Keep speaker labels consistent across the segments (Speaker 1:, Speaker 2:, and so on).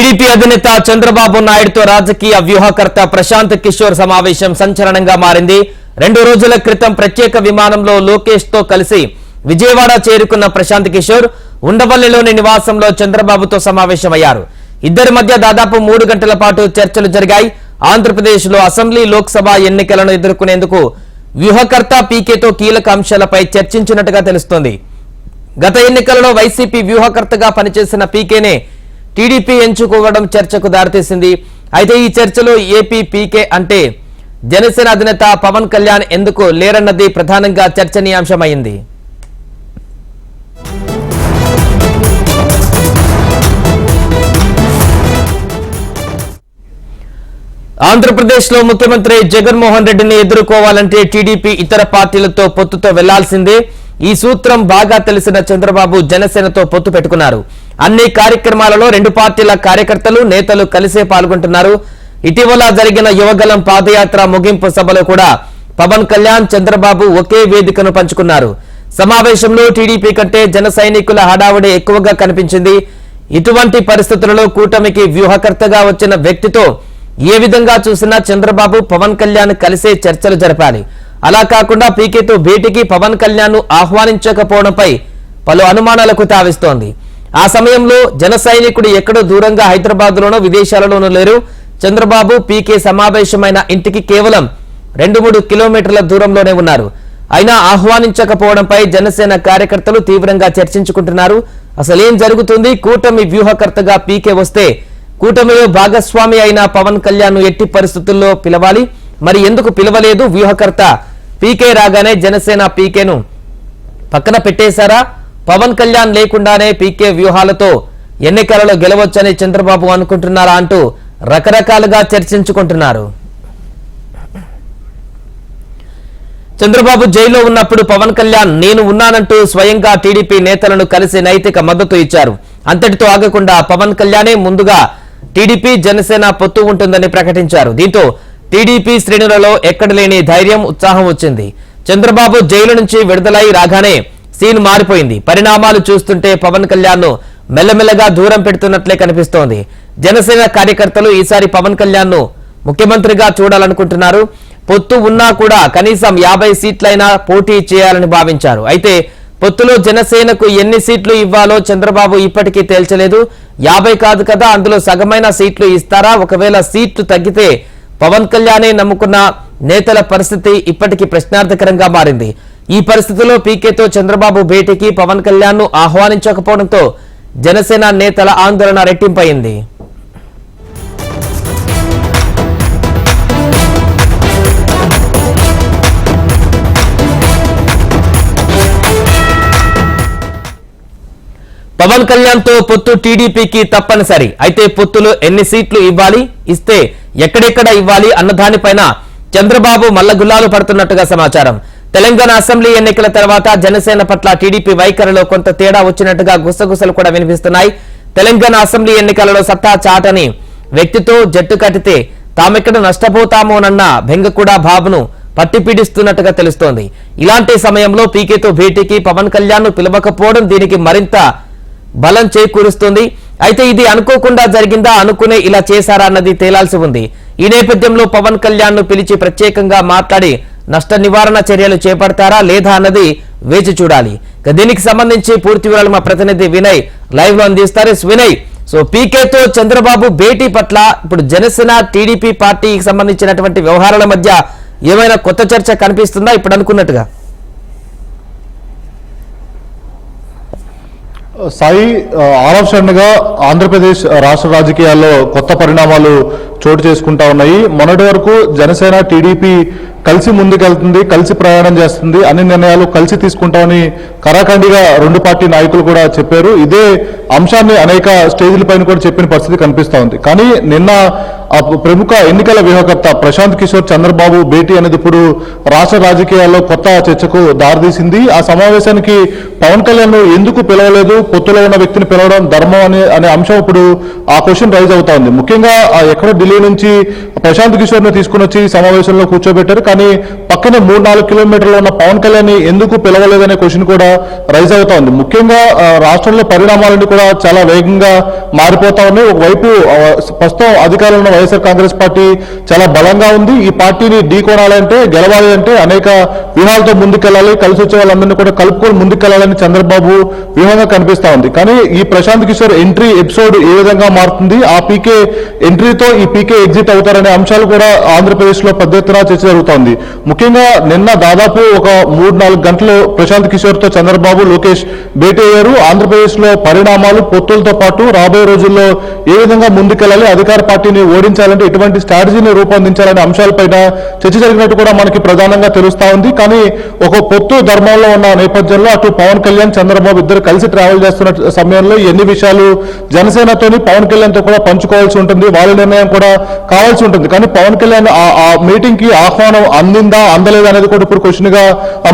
Speaker 1: TDP అధినేత చంద్రబాబు నాయుడుతో రాజకీయ వ్యూహకర్త ప్రశాంత్ కిషోర్ సమావేశం సంచలనంగా మారింది. 2 రోజుల క్రితం ప్రత్యేక విమానంలో లోకేష్ తో కలిసి విజయవాడ చేరుకున్న ప్రశాంత్ కిషోర్ ఉండవల్లిలోని నివాసంలో చంద్రబాబుతో సమావేశమయ్యారు. ఇద్దరి మధ్య దాదాపు 3 గంటల పాటు చర్చలు జరిగాయి. ఆంధ్రప్రదేశ్ లో అసెంబ్లీ లోక్సభ ఎన్నికలను ఎదుర్కొనేందుకు వ్యూహకర్త పీకేతో కీలక అంశాలపై చర్చించినట్టుగా తెలుస్తోంది. గత ఎన్నికలలో వైసీపీ వ్యూహకర్తగా పనిచేసిన పీకేనే టీడీపీ ఎంచుకోవడం చర్చకు దారితీసింది. అయితే ఈ చర్చలో ఏపీ పీకే అంటే జనసేన అధినేత పవన్ కళ్యాణ్ ఎందుకు లేరన్నది ప్రధానంగా చర్చనీయాంశమైంది. ఆంధ్రప్రదేశ్ లో ముఖ్యమంత్రి జగన్మోహన్ రెడ్డిని ఎదుర్కోవాలంటే టీడీపీ ఇతర పార్టీలతో పొత్తుతో వెళ్లాల్సిందే. ఈ సూత్రం బాగా తెలిసిన చంద్రబాబు జనసేనతో పొత్తు పెట్టుకున్నారు. అన్ని కార్యక్రమాలలో 2 పార్టీల కార్యకర్తలు నేతలు కలిసే పాల్గొంటున్నారు. ఇటీవల జరిగిన యువగలం పాదయాత్ర ముగింపు సభలో కూడా పవన్ కళ్యాణ్ చంద్రబాబు ఒకే వేదికను పంచుకున్నారు. సమావేశంలో టీడీపీ కంటే జన సైనికుల హడావుడి ఎక్కువగా కనిపించింది. ఇటువంటి పరిస్థితులలో కూటమికి వ్యూహకర్తగా వచ్చిన వ్యక్తితో ఏ విధంగా చూసినా చంద్రబాబు పవన్ కళ్యాణ్ కలిసే చర్చలు జరపాలి. అలా కాకుండా పీకేతో భేటీకి పవన్ కళ్యాణ్ ఆహ్వానించకపోవడంపై పలు అనుమానాలకు తావిస్తోంది. ఆ సమయంలో జన సైనికుడు ఎక్కడో దూరంగా హైదరాబాద్ లోనో విదేశాలలోనూ లేరు. చంద్రబాబు పీకే సమావేశమైన ఇంటికి కేవలం 2-3 కిలోమీటర్ల దూరంలోనే ఉన్నారు. అయినా ఆహ్వానించకపోవడంపై జనసేన కార్యకర్తలు తీవ్రంగా చర్చించుకుంటున్నారు. అసలేం జరుగుతుంది? కూటమి వ్యూహకర్తగా పీకే వస్తే కూటమిలో భాగస్వామి అయిన పవన్ కళ్యాణ్ ఎట్టి పరిస్థితుల్లో పిలవాలి, మరి ఎందుకు పిలవలేదు? వ్యూహకర్త పీకే రాగానే జనసేన పీకేను పక్కన పెట్టేశారా? పవన్ కళ్యాణ్ లేకుండానే పీకే వ్యూహాలతో ఎన్నికలలో గెలవచ్చని చంద్రబాబు అనుకుంటున్నారా అంటూ రకరకాలుగా చర్చించుకుంటున్నారు. చంద్రబాబు జైల్లో ఉన్నప్పుడు పవన్ కళ్యాణ్ నేను ఉన్నానంటూ స్వయంగా టీడీపీ నేతలను కలిసి నైతిక మద్దతు ఇచ్చారు. అంతటితో ఆగకుండా పవన్ కళ్యాణే ముందుగా టీడీపీ జనసేన పొత్తు ఉంటుందని ప్రకటించారు. దీంతో టీడీపీ శ్రేణులలో ఎక్కడలేని ధైర్యం, ఉత్సాహం వచ్చింది. చంద్రబాబు జైలు నుంచి విడుదలై రాగానే సీన్ మారిపోయింది. పరిణామాలు చూస్తుంటే పవన్ కళ్యాణ్ మెల్లమెల్లగా దూరం పెడుతున్నట్లే కనిపిస్తోంది. జనసేన కార్యకర్తలు ఈసారి పవన్ కళ్యాణ్ ముఖ్యమంత్రిగా చూడాలనుకుంటున్నారు. పొత్తు ఉన్నా కూడా కనీసం 50 సీట్లైనా పోటీ చేయాలని భావించారు. అయితే పొత్తులో జనసేనకు ఎన్ని సీట్లు ఇవ్వాలో చంద్రబాబు ఇప్పటికీ తేల్చలేదు. 50 కాదు కదా, అందులో సగమైన సీట్లు ఇస్తారా? ఒకవేళ సీట్లు తగ్గితే పవన్ కళ్యాణే నమ్ముకున్న నేతల పరిస్థితి ఇప్పటికీ ప్రశ్నార్థకరంగా మారింది. ఈ పరిస్థితిలో పీకేతో చంద్రబాబు భేటీకి పవన్ కళ్యాణ్ ఆహ్వానించకపోవడంతో జనసేన నేతల ఆందోళన రెట్టింపైంది. పవన్ కళ్యాణ్ తో పొత్తు టీడీపీకి తప్పనిసరి. అయితే పొత్తులో ఎన్ని సీట్లు ఇవ్వాలి, ఇస్తే ఎక్కడెక్కడ ఇవ్వాలి అన్న దానిపైన చంద్రబాబు మల్లగుల్లాలు పడుతున్నట్టుగా సమాచారం. తెలంగాణ అసెంబ్లీ ఎన్నికల తర్వాత జనసేన పట్ల టీడీపీ వైఖరిలో కొంత తేడా వచ్చినట్టుగా గుసగుసలు కూడా వినిపిస్తున్నాయి. తెలంగాణ అసెంబ్లీ ఎన్నికలలో సత్తా చాటని వ్యక్తితో జట్టు కట్టితే తామెక్కడ నష్టపోతామోనన్న బెంగ కూడా బాబును పట్టిపీడిస్తున్నట్టుగా తెలుస్తోంది. ఇలాంటి సమయంలో పీకేతో భేటీకి పవన్ కళ్యాణ్ పిలవకపోవడం దీనికి మరింత బలం చేకూరుస్తుంది. అయితే ఇది అనుకోకుండా జరిగిందా, అనుకునే ఇలా చేశారా అన్నది తేలాల్సి ఉంది. ఈ నేపథ్యంలో పవన్ కళ్యాణ్ పిలిచి ప్రత్యేకంగా మాట్లాడి నష్ట నివారణ చర్యలు చేపడతారా లేదా అన్నది వేచి చూడాలి. దీనికి సంబంధించి పూర్తి వివరాలు మా ప్రతినిధి వినయ్ లైవ్ లో అందిస్తారు. వినయ్, సో పీకేతో చంద్రబాబు భేటీ పట్ల ఇప్పుడు జనసేన టీడీపీ పార్టీకి సంబంధించినటువంటి వ్యవహారాల మధ్య ఏమైనా కొత్త చర్చ కనిపిస్తుందా ఇప్పుడు అనుకున్నట్టుగా?
Speaker 2: సాయి, ఆలోచనగా ఆంధ్రప్రదేశ్ రాష్ట్ర రాజకీయాల్లో కొత్త పరిణామాలు చోటు చేసుకుంటా ఉన్నాయి. మొన్నటి వరకు జనసేన టీడీపీ కలిసి ముందుకెళ్తుంది, కలిసి ప్రయాణం చేస్తుంది, అన్ని నిర్ణయాలు కలిసి తీసుకుంటామని కరాఖండిగా 2 పార్టీ నాయకులు కూడా చెప్పారు. ఇదే అంశాన్ని అనేక స్టేజ్ల పైన కూడా చెప్పిన పరిస్థితి కనిపిస్తా ఉంది. కానీ నిన్న ప్రముఖ ఎన్నికల వ్యూహకర్త ప్రశాంత్ కిషోర్ చంద్రబాబు భేటీ అనేది ఇప్పుడు రాష్ట్ర రాజకీయాల్లో కొత్త చర్చకు దారితీసింది. ఆ సమావేశానికి పవన్ కళ్యాణ్ ఎందుకు పిలవలేదు, పొత్తులో ఉన్న వ్యక్తిని పిలవడం ధర్మం అనే అంశం ఇప్పుడు ఆ క్వశ్చన్ రైజ్ అవుతా ఉంది. ముఖ్యంగా ఎక్కడో ఢిల్లీ నుంచి ప్రశాంత్ కిషోర్ ను తీసుకుని వచ్చి సమావేశంలో కూర్చోబెట్టారు. కానీ పక్కనే 3-4 కిలోమీటర్లు ఉన్న పవన్ కళ్యాణ్ ఎందుకు పిలవలేదనే క్వశ్చన్ కూడా రైజ్ అవుతా ఉంది. ముఖ్యంగా రాష్ట్రంలో పరిణామాలన్నీ కూడా చాలా వేగంగా మారిపోతా ఉన్నాయి. ఒకవైపు ప్రస్తుతం అధికారంలో ఉన్న వైఎస్ఆర్ కాంగ్రెస్ పార్టీ చాలా బలంగా ఉంది. ఈ పార్టీని ఢీకొనాలంటే, గెలవాలి అంటే అనేక వ్యూహాలతో ముందుకెళ్ళాలి, కలిసి వచ్చే వాళ్ళందరినీ కూడా కలుపుకొని ముందుకెళ్లాలని చంద్రబాబు వ్యూహంగా కనిపిస్తా ఉంది. కానీ ఈ ప్రశాంత్ కిషోర్ ఎంట్రీ ఎపిసోడ్ ఏ విధంగా మారుతుంది, ఆ పీకే ఎంట్రీతో ఈ పీకే ఎగ్జిట్ అవుతారనే అంశాలు కూడా ఆంధ్రప్రదేశ్ లో పెద్ద ఎత్తున చర్చ జరుగుతోంది. ముఖ్యంగా నిన్న దాదాపు ఒక 3-4 గంటలు ప్రశాంత్ కిషోర్ తో చంద్రబాబు, లోకేష్ భేటీ అయ్యారు. ఆంధ్రప్రదేశ్ లో పరిణామాలు, పొత్తులతో పాటు రాబోయే రోజుల్లో ఏ విధంగా ముందుకెళ్లాలి, అధికార పార్టీని ఓడించాలంటే ఎటువంటి స్ట్రాటజీని రూపొందించాలనే అంశాలపైన చర్చ జరిగినట్టు కూడా మనకి ప్రధానంగా తెలుస్తా ఉంది. కానీ ఒక పొత్తు ధర్మంలో ఉన్న నేపథ్యంలో అటు పవన్ కళ్యాణ్, చంద్రబాబు ఇద్దరు కలిసి ట్రావెల్ చేస్తున్న సమయంలో ఎన్ని విషయాలు జనసేనతోని పవన్ కళ్యాణ్ తో కూడా పంచుకోవాల్సి ఉంటుంది, వాళ్ళ నిర్ణయం కూడా కావాల్సి ఉంటుంది. కానీ పవన్ కళ్యాణ్ ఆ మీటింగ్ కి ఆహ్వానం అందిందా, అందలేదా అనేది కూడా ఇప్పుడు క్వశ్చన్ గా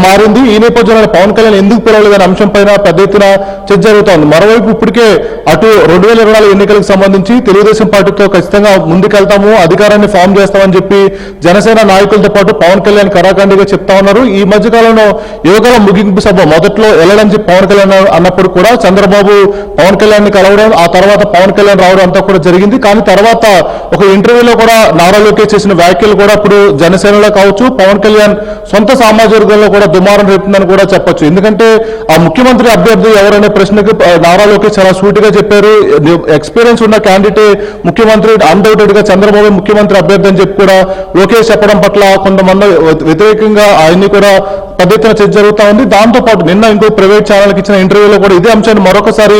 Speaker 2: మారింది. ఈ నేపథ్యంలో పవన్ కళ్యాణ్ ఎందుకు పిలవలేదనే అంశం పైన పెద్ద ఎత్తున చర్చ జరుగుతోంది. మరోవైపు ఇప్పటికే అటు 2024 ఎన్నికలకు సంబంధించి తెలుగుదేశం పార్టీతో ఖచ్చితంగా ముందుకెళ్తాము, అధికారాన్ని ఫామ్ చేస్తామని చెప్పి జనసేన నాయకులతో పాటు పవన్ కళ్యాణ్ కరాఖండిగా చెప్తా ఉన్నారు. ఈ మధ్య కాలంలో యువకుల ముగింపు సభ మొదట్లో వెళ్ళడం చెప్పి పవన్ కళ్యాణ్ అన్నప్పుడు కూడా చంద్రబాబు పవన్ కళ్యాణ్ ని కలవడం, ఆ తర్వాత పవన్ కళ్యాణ్ రావడం అంతా కూడా జరిగింది. కానీ తర్వాత ఒక ఇంటర్వ్యూలో కూడా నారా లోకేష్ చేసిన వ్యాఖ్యలు కూడా ఇప్పుడు జనసేనలో కావచ్చు, పవన్ కళ్యాణ్ సొంత సామాజిక వర్గంలో కూడా దుమారం రేపుతుందని కూడా చెప్పొచ్చు. ఎందుకంటే ఆ ముఖ్యమంత్రి అభ్యర్థి ఎవరనే ప్రశ్నకు నారా లోకేష్ చాలా సూటిగా చెప్పారు. ఎక్స్పీరియన్స్ ఉన్న క్యాండిడేట్ ముఖ్యమంత్రి, అన్డౌటెడ్ గా చంద్రబాబు ముఖ్యమంత్రి అభ్యర్థి అని చెప్పి కూడా లోకేష్ చెప్పడం పట్ల కొంతమంది వ్యతిరేకంగా ఆయన్ని కూడా పెద్ద ఎత్తున చర్చ జరుగుతా ఉంది. దాంతో పాటు నిన్న ఇంకో ప్రైవేట్ ఛానల్కి ఇచ్చిన ఇంటర్వ్యూలో కూడా ఇదే అంశాన్ని మరొకసారి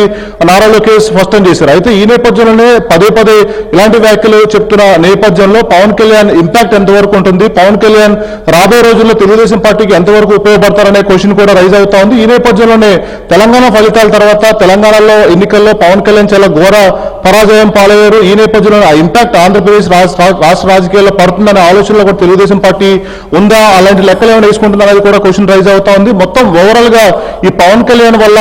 Speaker 2: నారా లోకేష్ స్పష్టం చేశారు. అయితే ఈ నేపథ్యంలోనే పదే ఇలాంటి వ్యాఖ్యలు చెప్తున్న నేపథ్యంలో పవన్ కళ్యాణ్ ఇంపాక్ట్ ఎంతవరకు ఉంటుంది, పవన్ కళ్యాణ్ రాబోయే రోజుల్లో తెలుగుదేశం పార్టీకి ఎంతవరకు ఉపయోగపడతారనే క్వశ్చన్ కూడా రైజ్ అవుతా ఉంది. ఈ నేపథ్యంలోనే తెలంగాణ ఫలితాల తర్వాత తెలంగాణలో ఎన్నికల్లో పవన్ కళ్యాణ్ చాలా ఘోర పరాజయం పాలయ్యారు. ఈ నేపథ్యంలో ఆ ఇంపాక్ట్ ఆంధ్రప్రదేశ్ రాష్ట్ర రాజకీయాల్లో పడుతుందనే ఆలోచనలో కూడా తెలుగుదేశం పార్టీ ఉందా, అలాంటి లెక్కలు ఏమైనా వేసుకుంటుందా అనేది కూడా క్వశ్చన్ రైజ్ అవుతా ఉంది. మొత్తం ఓవరాల్ గా ఈ పవన్ కళ్యాణ్ వల్ల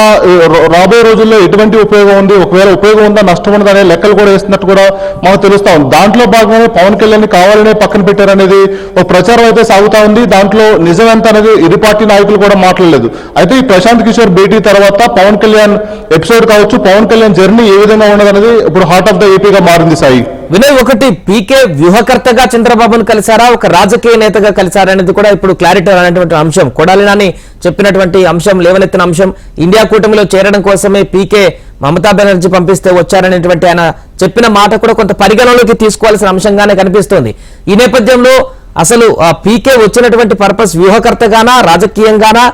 Speaker 2: రాబోయే రోజుల్లో ఎటువంటి ఉపయోగం ఉంది, ఒకవేళ ఉపయోగం ఉందా, నష్టం ఉందా అనే లెక్కలు కూడా వేస్తున్నట్టు కూడా మనకు తెలుస్తా ఉంది. దాంట్లో భాగంగానే పవన్ కళ్యాణ్ కావాలనే పక్కన పెట్టారనేది ఒక ప్రచారం అయితే సాగుతా ఉంది. దాంట్లో నిజం ఎంత అనేది ఇరు పార్టీ నాయకులు కూడా మాట్లాడలేదు. అయితే ఈ ప్రశాంత్ కిషోర్ భేటీ తర్వాత పవన్ కళ్యాణ్ ఎపిసోడ్ కావచ్చు, పవన్ కళ్యాణ్ జర్నీ ఏ విధంగా ఉన్నదనేది ఇప్పుడు హార్ట్ ఆఫ్ ద ఏపీగా మారింది. సాయి
Speaker 1: వినయ్, ఒకటి పీకే వ్యూహకర్తగా చంద్రబాబును కలిసారా, ఒక రాజకీయ నేతగా కలిసారా అనేది కూడా ఇప్పుడు క్లారిటీ అనేటువంటి అంశం. కొడాలి నాని చెప్పినటువంటి అంశం, లేవనెత్తిన అంశం, ఇండియా కూటమిలో చేరడం కోసమే పీకే మమతా బెనర్జీ పంపిస్తే వచ్చారనేటువంటి ఆయన చెప్పిన మాట కూడా కొంత పరిగణలోకి తీసుకోవాల్సిన అంశంగానే కనిపిస్తోంది. ఈ నేపథ్యంలో అసలు ఆ పీకే వచ్చినటువంటి పర్పస్ వ్యూహకర్తగానా, రాజకీయంగానా,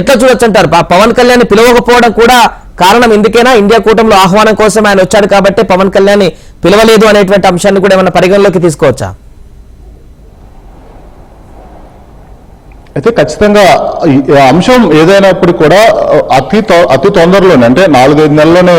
Speaker 1: ఎట్లా చూడొచ్చు అంటారు? పవన్ కళ్యాణ్ పిలవకపోవడం కూడా కారణం ఎందుకైనా ఇండియా కూటమిలో ఆహ్వానం కోసం ఆయన వచ్చాడు కాబట్టి పవన్ కళ్యాణ్ పిలవలేదు అనేటువంటి అంశాన్ని కూడా ఏమైనా పరిగణలోకి తీసుకోవచ్చా?
Speaker 2: అయితే ఖచ్చితంగా అంశం ఏదైనప్పుడు కూడా అతి తొందరలోనే, అంటే 4-5 నెలల్లోనే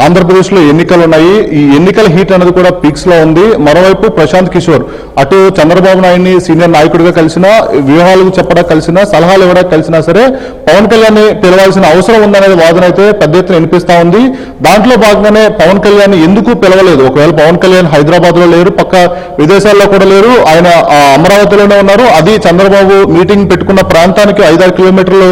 Speaker 2: ఆంధ్రప్రదేశ్ లో ఎన్నికలు ఉన్నాయి. ఈ ఎన్నికల హీట్ అనేది కూడా పీక్స్ లో ఉంది. మరోవైపు ప్రశాంత్ కిషోర్ అటు చంద్రబాబు నాయుడిని సీనియర్ నాయకుడిగా కలిసినా, వ్యూహాలకు చెప్పడం కలిసినా, సలహాలు ఇవ్వడానికి కలిసినా సరే పవన్ కళ్యాణ్ పిలవాల్సిన అవసరం ఉందనేది వాదన అయితే పెద్ద ఎత్తున వినిపిస్తా ఉంది. దాంట్లో భాగంగానే పవన్ కళ్యాణ్ ఎందుకు పిలవలేదు, ఒకవేళ పవన్ కళ్యాణ్ హైదరాబాద్ లో లేరు, పక్క విదేశాల్లో కూడా లేరు, ఆయన అమరావతిలోనే ఉన్నారు, అది చంద్రబాబు మీటింగ్ పెట్టుకున్న ప్రాంతానికి 5-6 కిలోమీటర్ల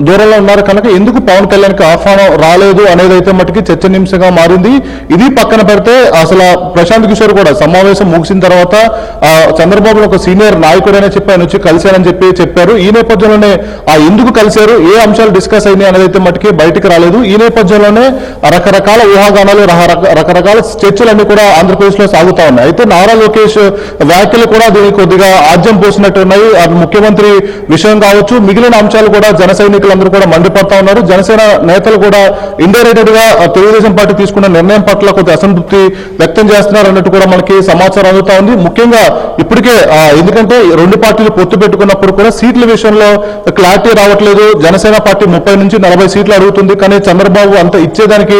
Speaker 2: దూరంలో ఉన్నారు కనుక ఎందుకు పవన్ కళ్యాణ్ కి ఆహ్వానం రాలేదు అనేది అయితే మటుకి చర్చనీయాంశంగా మారింది. ఇది పక్కన పెడితే అసలు ప్రశాంత్ కిషోర్ కూడా సమావేశం ముగిసిన తర్వాత చంద్రబాబు ఒక సీనియర్ నాయకుడైనా చెప్పి ఆయన వచ్చి కలిశారని చెప్పారు. ఈ నేపథ్యంలోనే ఎందుకు కలిశారు, ఏ అంశాలు డిస్కస్ అయినాయి అనేది అయితే మటుకి బయటకు రాలేదు. ఈ నేపథ్యంలోనే రకరకాల ఊహాగానాలు, రకరకాల చర్చలన్నీ కూడా ఆంధ్రప్రదేశ్ లో సాగుతా ఉన్నాయి. అయితే నారా లోకేష్ వ్యాఖ్యలు కూడా దీనికి కొద్దిగా ఆజ్యం పోసినట్టు ఉన్నాయి. ముఖ్యమంత్రి విషయం కావచ్చు, మిగిలిన అంశాలు కూడా జన సైనికులందరూ కూడా మండిపడతా ఉన్నారు. జనసేన నేతలు కూడా ఇండైరెక్టెడ్ గా తెలుగుదేశం పార్టీ తీసుకున్న నిర్ణయం పట్ల కొద్ది అసంతృప్తి వ్యక్తం చేస్తున్నారు అన్నట్టు కూడా మనకి సమాచారం అందుతా ఉంది. ముఖ్యంగా ఇప్పటికే ఎందుకంటే రెండు పార్టీలు పొత్తు పెట్టుకున్నప్పుడు కూడా సీట్ల విషయంలో క్లారిటీ రావట్లేదు. జనసేన పార్టీ 30 నుంచి 40 సీట్లు అడుగుతుంది, కానీ చంద్రబాబు అంత ఇచ్చేదానికి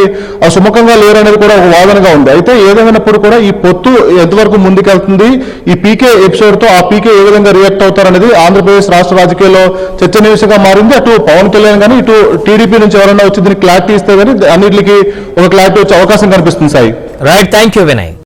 Speaker 2: సుముఖంగా లేరనేది కూడా ఒక వాదనగా ఉంది. అయితే ఏదైనప్పుడు కూడా ఈ పొత్తు ఎంతవరకు ముందుకెళ్తుంది, ఈ పీకే ఎపిసోడ్ తో ఆ పీకే ఏ విధంగా రియాక్ట్ అవుతారనేది ఆంధ్రప్రదేశ్ రాష్ట్ర రాజకీయాల్లో చర్చనీయాంశంగా మారింది. అటు పవన్ కళ్యాణ్ కానీ ఇటు టీడీపీ నుంచి ఎవరైనా వచ్చి దీనికి క్లారిటీ ఇస్తే కానీ అన్నింటికి ఒక క్లారిటీ వచ్చే అవకాశం కనిపిస్తుంది. Sai,
Speaker 1: right, thank you Vinay.